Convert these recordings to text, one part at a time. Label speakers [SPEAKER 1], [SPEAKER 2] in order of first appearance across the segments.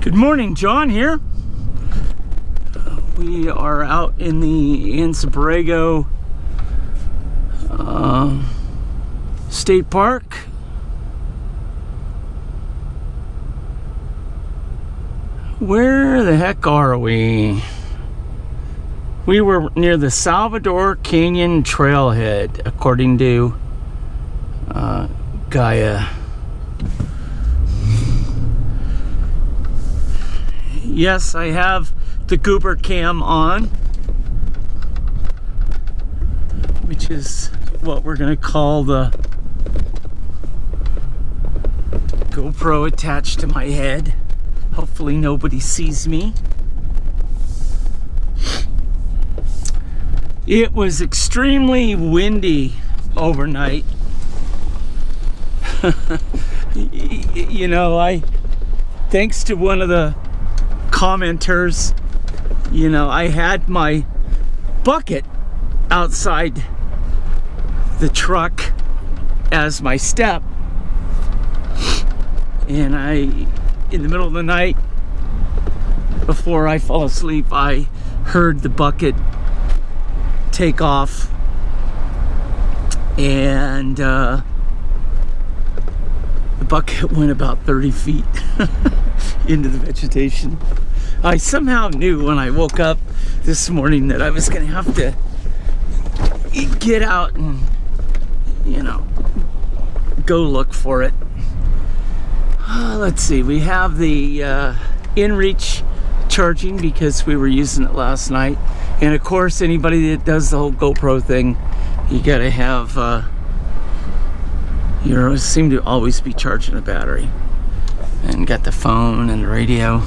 [SPEAKER 1] Good morning, John here. We are out in the Anza Borrego State Park. Where the heck are we? We were near the Salvador Canyon trailhead, according to Gaia. Yes, I have the goober-cam on, which is what we're going to call the GoPro attached to my head. Hopefully nobody sees me. It was extremely windy overnight. You know, thanks to one of the commenters, you know, I had my bucket outside the truck as my step, and in the middle of the night, before I fall asleep, I heard the bucket take off, and the bucket went about 30 feet into the vegetation. I somehow knew when I woke up this morning that I was going to have to get out and, you know, go look for it. Let's see, we have the inReach charging because we were using it last night. And of course, anybody that does the whole GoPro thing, you gotta have, you seem to always be charging a battery. And got the phone and the radio.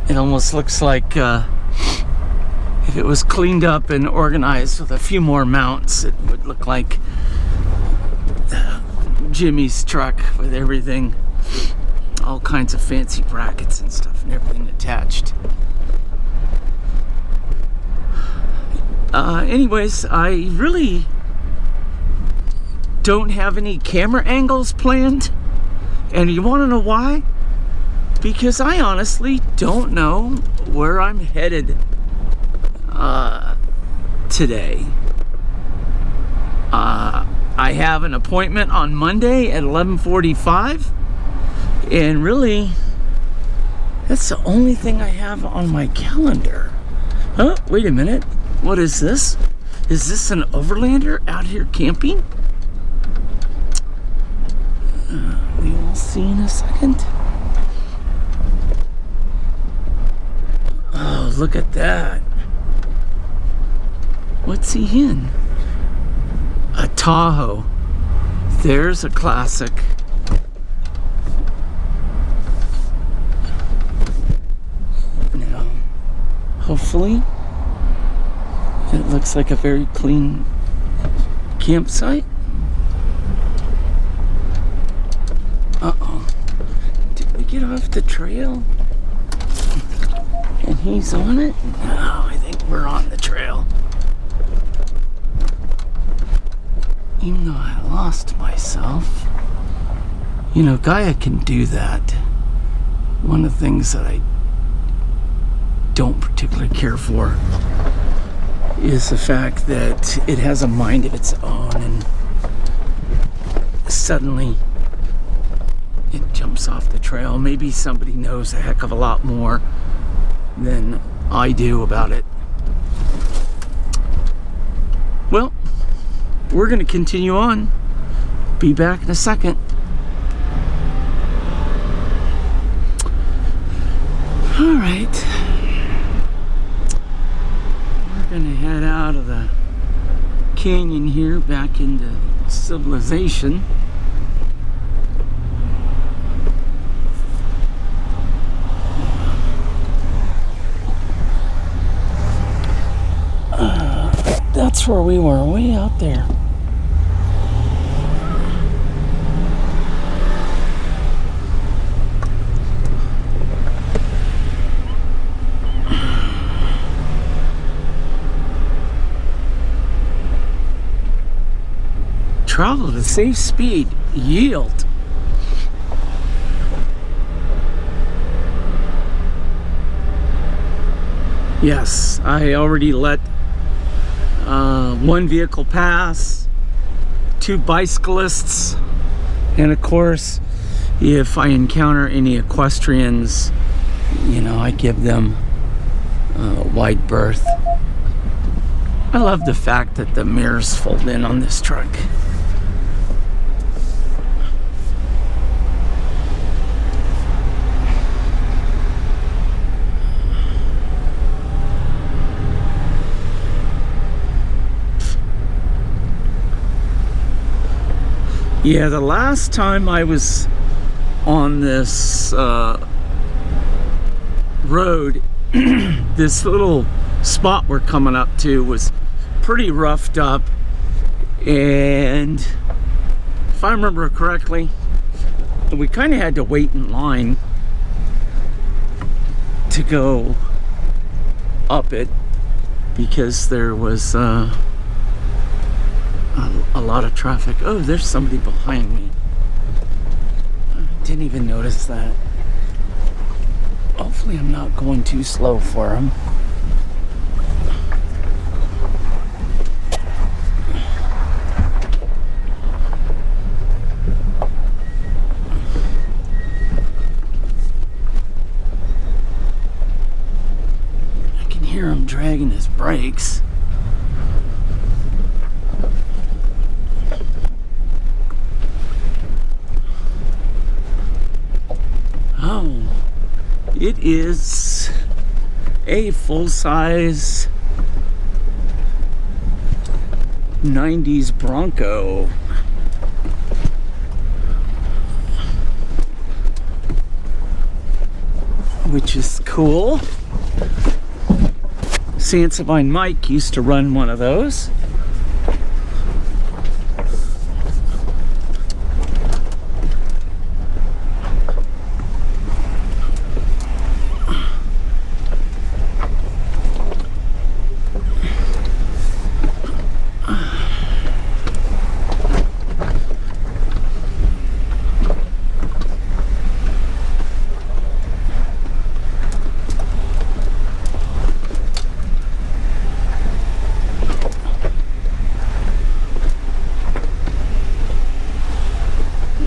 [SPEAKER 1] It almost looks like if it was cleaned up and organized with a few more mounts, it would look like Jimmy's truck with everything, all kinds of fancy brackets and stuff and everything attached. Anyways, I really don't have any camera angles planned. And you want to know why? Because I honestly don't know where I'm headed today. I have an appointment on Monday at 11:45, and really, that's the only thing I have on my calendar. Oh, wait a minute. What is this? Is this an overlander out here camping? We will see in a second. Oh, look at that. What's he in? A Tahoe. There's a classic. Now, hopefully, it looks like a very clean campsite. Uh-oh. Did we get off the trail? And he's on it? No, I think we're on the trail. Even though I lost myself. You know, Gaia can do that. One of the things that I don't particularly care for is the fact that it has a mind of its own, and suddenly it jumps off the trail. Maybe somebody knows a heck of a lot more than I do about it. Well, we're going to continue on. Be back in a second. All right. We're going to head out of the canyon here back into civilization. That's where we were, way out there. Travel at a safe speed. Yield. Yes, I already let one vehicle pass, 2 bicyclists, and of course, if I encounter any equestrians, you know, I give them wide berth. I love the fact that the mirrors fold in on this truck. Yeah, the last time I was on this road, this little spot we're coming up to was pretty roughed up, and if I remember correctly, we kind of had to wait in line to go up it because there was a lot of traffic. Oh, there's somebody behind me. I didn't even notice that. Hopefully I'm not going too slow for him. I can hear him dragging his brakes. Oh, it is a full-size 90s Bronco. Which is cool. Sansevine Mike used to run one of those.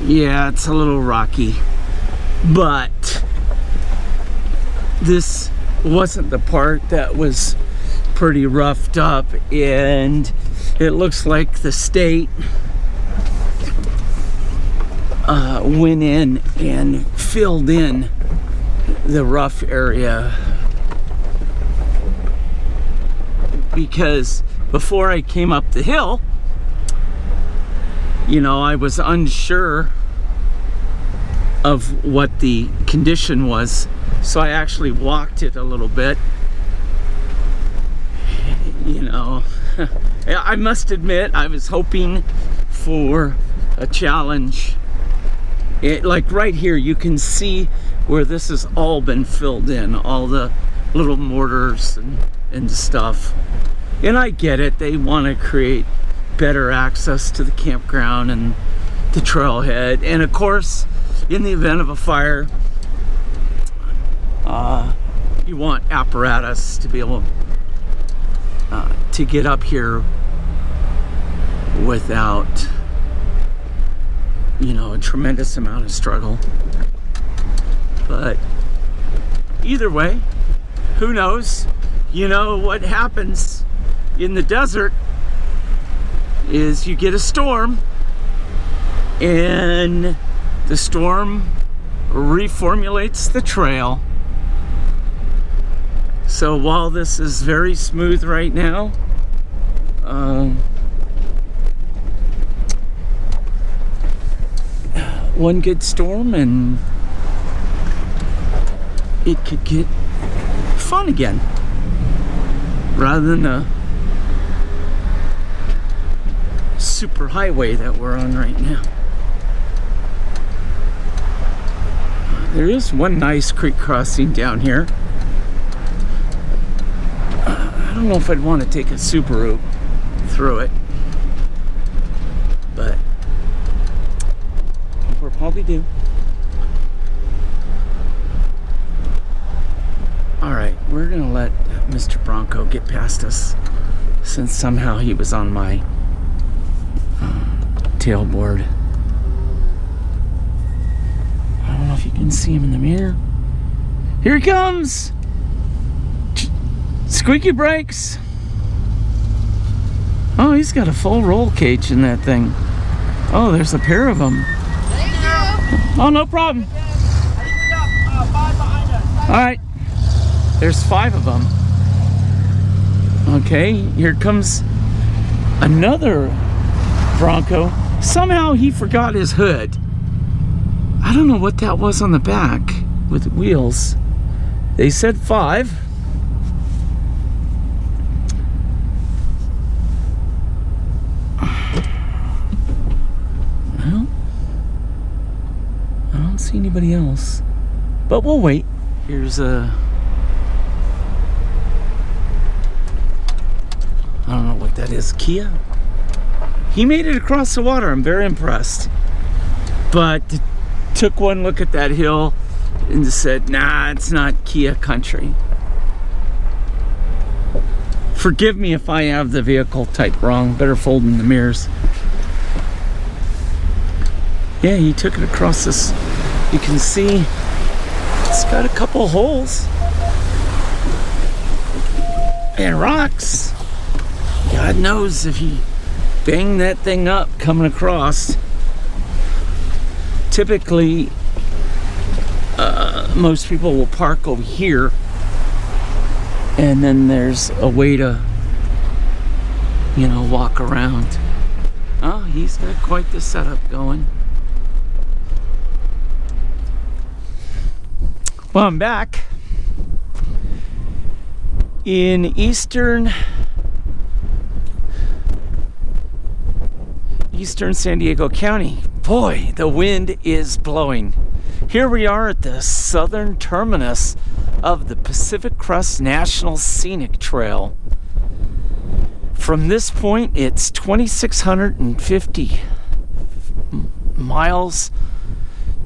[SPEAKER 1] Yeah, it's a little rocky, but this wasn't the part that was pretty roughed up, and it looks like the state went in and filled in the rough area, because before I came up the hill, you know, I was unsure of what the condition was, so I actually walked it a little bit. You know, I must admit I was hoping for a challenge. Like right here, you can see where this has all been filled in, all the little mortars and stuff. And I get it, they want to create better access to the campground and the trailhead, and of course, in the event of a fire, you want apparatus to be able to get up here without, you know, a tremendous amount of struggle. But either way, who knows? You know, what happens in the desert is you get a storm, and the storm reformulates the trail. So while this is very smooth right now, one good storm and it could get fun again, rather than a super highway that we're on right now. There is one nice creek crossing down here. I don't know if I'd want to take a Subaru through it, but we'll probably do. All right, we're gonna let Mr. Bronco get past us, since somehow he was on my tailboard. I don't know if you can see him in the mirror. Here he comes! Squeaky brakes! Oh, he's got a full roll cage in that thing. Oh, there's a pair of them.
[SPEAKER 2] Thank you.
[SPEAKER 1] Oh, no problem. Alright. There's 5 of them. Okay, here comes another Bronco. Somehow he forgot his hood. I don't know what that was on the back with wheels. They said 5. Well, I don't see anybody else, but we'll wait. Here's a... I don't know what that is. Kia? He made it across the water. I'm very impressed. But took one look at that hill and just said, nah, it's not Kia country. Forgive me if I have the vehicle type wrong. Better fold in the mirrors. Yeah, he took it across this. You can see it's got a couple holes and rocks. God knows if he banged that thing up coming across. Typically, most people will park over here, and then there's a way to, you know, walk around. Oh, he's got quite the setup going. Well, I'm back in eastern San Diego County. Boy, the wind is blowing. Here we are at the southern terminus of the Pacific Crest National Scenic Trail. From this point, it's 2,650 miles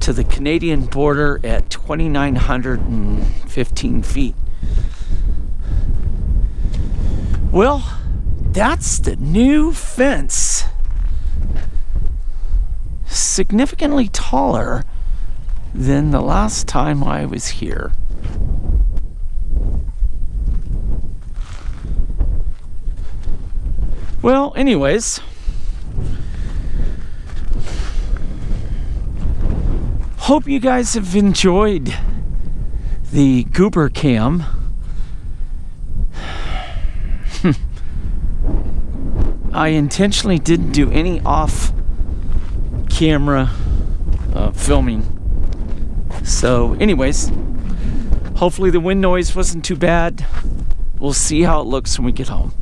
[SPEAKER 1] to the Canadian border at 2,915 feet. Well, that's the new fence. Significantly taller than the last time I was here. Well, anyways, hope you guys have enjoyed the goober-cam. I intentionally didn't do any off-camera filming. So anyways, hopefully the wind noise wasn't too bad. We'll see how it looks when we get home.